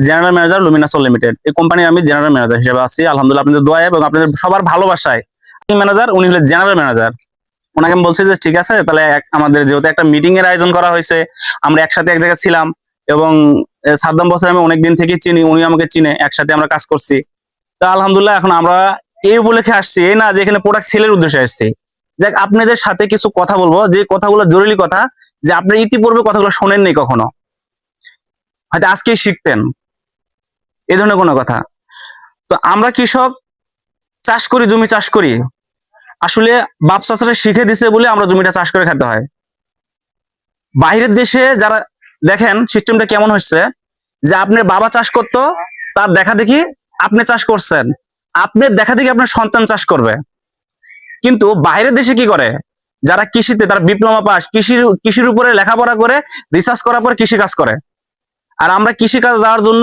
General manager লুমিনাসল limited, এই কোম্পানির আমি জেনারেল ম্যানেজার হিসেবে আছি। আলহামদুলিল্লাহ আপনাদের দোয়া এবং আপনাদের সবার ভালোবাসায় ম্যানেজার, উনি হলেন জেনারেল ম্যানেজার। ওনাকে আমি বলছি যে ঠিক আছে, তাহলে আমাদের যেহেতু একটা মিটিং এর আয়োজন করা হয়েছে, আমরা একসাথে এক জায়গায় ছিলাম এবং সাদ্দাম বছর আমি অনেকদিন থেকে চিনি, উনি আমাকে চিনে, একসাথে আমরা কাজ করছি। তো আলহামদুলিল্লাহ এখন আমরা এই উপলক্ষে আসছি, এই না যে এখানে প্রোডাক্ট সেলের উদ্দেশ্যে আসছি। যাক, আপনাদের সাথে কিছু কথা বলবো, যে কথাগুলো জরুরি কথা, যে আপনি ইতিপূর্বে কথাগুলো শোনেননি কখনো, হয়তো আজকেই শিখতেন এই ধরনের কোনো কথা। তো আমরা কৃষক, চাষ করি, জমি চাষ করি, আসলে বাপ চাচারা শিখে দিছে বলে আমরা জমিটা চাষ করে খেতে হয়। বাইরের দেশে যারা দেখেন সিস্টেমটা কেমন হচ্ছে, যে আপনার বাবা চাষ করতো, তার দেখা দেখি আপনি চাষ করছেন, আপনার দেখা দেখি আপনার সন্তান চাষ করবে। কিন্তু বাইরের দেশে কি করে, যারা কৃষিতে, তারা ডিপ্লোমা পাস, কৃষির উপরে লেখাপড়া করে, রিসার্চ করার পরে কৃষি কাজ করে। আর আমরা কৃষি কাজ যাওয়ার জন্য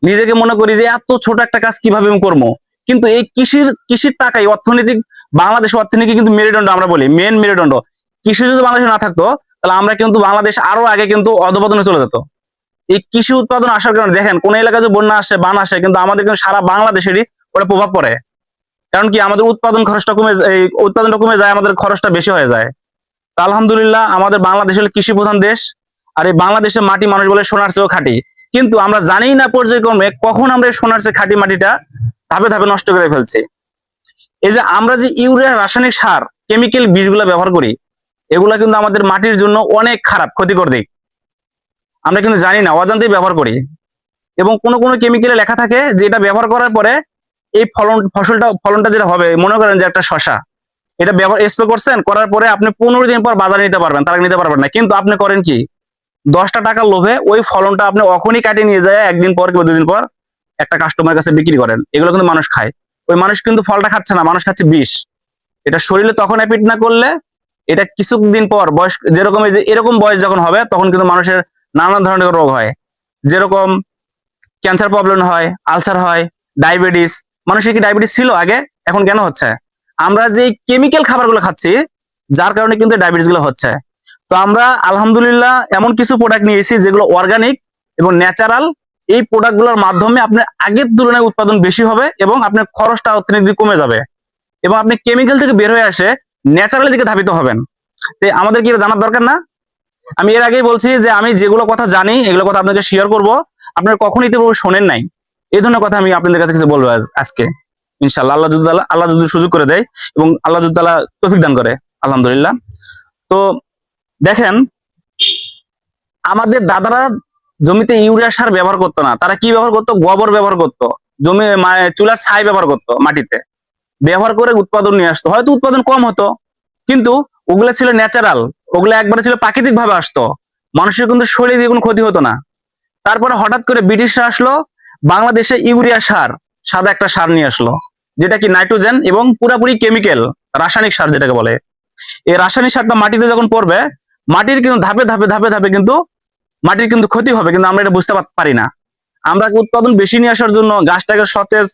নিজেকে মনে করি যে এত ছোট একটা কাজ কিভাবে আমি করবো। কিন্তু এই কৃষির টাকাই অর্থনৈতিক, বাংলাদেশ অর্থনীতি কিন্তু মেরুদণ্ড, আমরা বলি মেন মেরুদণ্ড। কৃষি যদি বাংলাদেশে না থাকতো, তাহলে আমরা কিন্তু বাংলাদেশ আরো আগে কিন্তু অধপতনে চলে যেত। এই কৃষি উৎপাদন আসার কারণে দেখেন, কোন এলাকায় যে বন্যা আসে, বান আসে, কিন্তু আমাদের কিন্তু সারা বাংলাদেশেরই ওটা প্রভাব পড়ে। কারণ কি, আমাদের উৎপাদন খরচটা কমে, এই উৎপাদনটা কমে যায়, আমাদের খরচটা বেশি হয়ে যায়। তো আলহামদুলিল্লাহ আমাদের বাংলাদেশ হলো কৃষি প্রধান দেশ। আর এই বাংলাদেশের মাটি মানুষ বলে সোনার চেয়েও খাঁটি, কিন্তু আমরা জানি না পর্যায়ক্রমে কখন আমরা এই সোনার চেয়ে খাঁটি মাটিটা ধাপে ধাপে নষ্ট করে ফেলছি। এই যে আমরা যে ইউরিয়া, রাসায়নিক সার, কেমিক্যাল বীজগুলো ব্যবহার করি, এগুলা কিন্তু আমাদের মাটির জন্য অনেক খারাপ, ক্ষতিকর দিক। আমরা কিন্তু জানি না, অজান্তেই ব্যবহার করি। এবং কোনো কোনো কেমিক্যালে লেখা থাকে যে এটা ব্যবহার করার পরে এই ফলনটা যেটা হবে, মনে করেন যে একটা শশা, এটা ব্যবহার স্প্রে করছেন, করার পরে আপনি 15 দিন পর বাজারে নিতে পারবেন, তার আগে নিতে পারবেন না। কিন্তু আপনি করেন কি, 10টা টাকার লোভে ওই ফলনটা আপনি অখনই কাটিয়ে নিয়ে যায়, একদিন পর কিংবা 2 দিন পর একটা কাস্টমারের কাছে বিক্রি করেন। এগুলো কিন্তু মানুষ খায়। ওই মানুষ কিন্তু ফলটা খাচ্ছে না, মানুষ খাচ্ছে বিষ। এটা শরীরে তখন এফেক্ট না করলে, এটা কিছুদিন পর বয়স, যেরকম এই যে এরকম বয়স যখন হবে, তখন কিন্তু মানুষের নানা ধরনের রোগ হয়। যেরকম ক্যান্সার প্রবলেম হয়, আলসার হয়, ডায়াবেটিস। মানুষের কি ডায়াবেটিস ছিল আগে, এখন কেন হচ্ছে? আমরা যে কেমিক্যাল খাবারগুলো খাচ্ছি, যার কারণে কিন্তু ডায়াবেটিস গুলো হচ্ছে। তো আমরা আলহামদুলিল্লাহ এমন কিছু প্রোডাক্ট নিয়েছি যেগুলো অর্গানিক এবং ন্যাচারাল। এই প্রোডাক্টগুলোর মাধ্যমে আপনার আগের তুলনায় উৎপাদন বেশি হবে এবং আপনার খরচটা অর্থনৈতিক কমে যাবে, এবং আপনি কেমিক্যাল থেকে বের হয়ে আসে ন্যাচারাল দিকে ধাবিত হবেন। তো আমাদের কি এটা জানার দরকার না? আমি এর আগেই বলছি যে আমি যেগুলো কথা জানি, এগুলো কথা আপনাকে শেয়ার করব। আপনারা কখনোই ইতিপূর্বে শোনেন নাই, এই ধরনের কথা আমি আপনাদের কাছে কিছু বলবো আজকে ইনশাআল্লাহ। আল্লাহ যদি সুযোগ করে দেয় এবং আল্লাহ যদি তৌফিক দান করে, আলহামদুলিল্লাহ। তো দেখেন, আমাদের দাদারা জমিতে ইউরিয়া সার ব্যবহার করতো না, তারা কি ব্যবহার করতো, গোবর ব্যবহার করতো, জমি চুলার ছাই ব্যবহার করতো, মাটিতে ব্যবহার করে উৎপাদন নিয়ে আসতো। হয়তো উৎপাদন কম হতো, কিন্তু ওগুলা ছিল ন্যাচারাল, ওগুলা একবারে ছিল প্রাকৃতিক ভাবে আসতো, মানুষের কিন্তু শরীরে দিয়ে কোনো ক্ষতি হতো না। তারপরে হঠাৎ করে ব্রিটিশরা আসলো, বাংলাদেশে ইউরিয়া সার, সাদা একটা সার নিয়ে আসলো, যেটা কি নাইট্রোজেন এবং পুরাপুরি কেমিক্যাল, রাসায়নিক সার যেটাকে বলে। এই রাসায়নিক সারটা মাটিতে যখন পড়বে, মাটির কিন্তু ধাপে ধাপে ধাপে ধাপে কিন্তু মাটির কিন্তু ক্ষতি হবে, কিন্তু আমরা এটা বুঝতে পারি না। আমরা উৎপাদন বেশি নিয়ে আসার জন্য, গাছটাকে সতেজ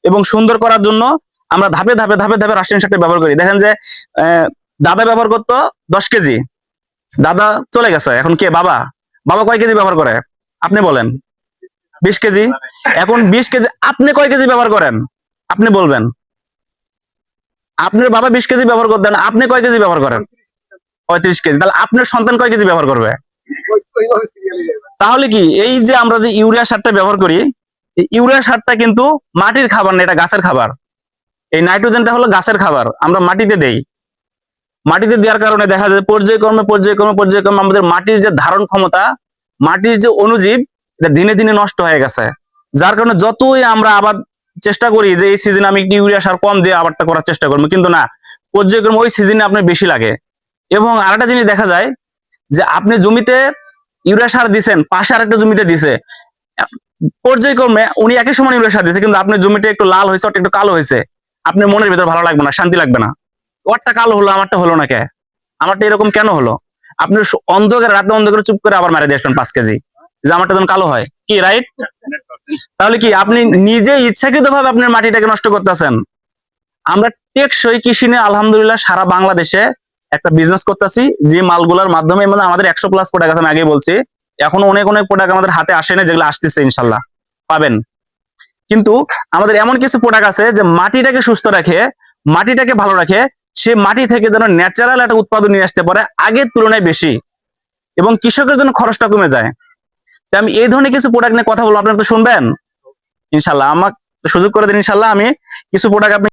এবং সুন্দর করার জন্য আমরা ধাপে ধাপে ধাপে ধাপে রাসায়নিক সারটা ব্যবহার করি। দেখেন যে দাদা ব্যবহার করতো 10 কেজি, দাদা চলে গেছে, এখন কে? বাবা। বাবা কয় কেজি ব্যবহার করে আপনি বলেন? 20 কেজি। এখন 20 কেজি আপনি কয় কেজি ব্যবহার করেন? আপনি বলবেন। আপনার বাবা 20 কেজি ব্যবহার করতেন, আপনি কয় কেজি ব্যবহার করেন? 35 কেজি। তাহলে আপনার সন্তান কয় কেজি ব্যবহার করবে? তাহলে কি, এই যে আমরা যে ইউরিয়া সারটা ব্যবহার করি, এই ইউরিয়া সারটা কিন্তু মাটির খাবার না, এটা গাছের খাবার। এই নাইট্রোজেনটা হলো গাছের খাবার, আমরা মাটিতে দেই। মাটিতে দেওয়ার কারণে দেখা যায় পর্যায়ক্রমে পর্যায়ক্রমে পর্যায়ক্রমে আমাদের মাটির যে ধারণ ক্ষমতা, মাটির যে অণুজীব, এটা দিনে দিনে নষ্ট হয়ে গেছে। যার কারণে যতই আমরা আবাদ চেষ্টা করি যে এই সিজনে আমি একটু ইউরিয়া সার কম দিয়ে আবাদটা করার চেষ্টা করবো, কিন্তু না, পর্যায়ক্রমে ওই সিজনে আপনার বেশি লাগে। এবং আরেকটা জিনিস দেখা যায়, যে আপনি জমিতে ইউরিয়া সার দিচ্ছেন, পাশে আরেকটা জমিতে দিছে, পর্যায়ক্রমে উনি একই সময় ইউরিয়া সার দিচ্ছে, কিন্তু আপনার জমিটা একটু লাল হয়েছে, ওটা একটু কালো হয়েছে, আপনার মনের ভিতরে ভালো লাগবে না, শান্তি লাগবে না। ওরটা কালো হলো, আমারটা হলো না, কে? আমারটা এরকম কেন হলো? আপনি অন্ধকারে, রাতে অন্ধকারে চুপ করে আবার মারা দিয়ে আসবেন 5 কেজি, যে আমারটা যেন কালো হয়, কি রাইট? তাহলে কি আপনি নিজে ইচ্ছাকৃত ভাবে আপনার মাটিটাকে নষ্ট করতেছেন। আমরা টেকসই কৃষি নিয়ে আলহামদুলিল্লাহ সারা বাংলাদেশে একটা বিজনেস করতেছি, যে মালগুলোর মাধ্যমে আমাদের 100+ প্রোডাক্ট আছে, আমি আগেই বলছি। এখনো অনেক অনেক প্রোডাক্ট আমাদের হাতে আসে না, যেগুলো আসতেছে ইনশাল্লাহ। পাবেন। কিন্তু আমাদের এমন কিছু প্রোডাক্ট আছে যে মাটিটাকে সুস্থ রাখে, মাটিটাকে ভালো রাখে, সে মাটি থেকে যেন ন্যাচারাল একটা উৎপাদন নিয়ে আসতে পারে আগের তুলনায় বেশি, এবং কৃষকের জন্য খরচটা কমে যায়। তাই আমি এই ধরনের কিছু প্রোডাক্ট নিয়ে কথা বলবো, আপনারা তো শুনবেন ইনশাল্লাহ। আমাকে সুযোগ করে দিন, ইনশাল্লাহ আমি কিছু প্রোডাক্ট আপনি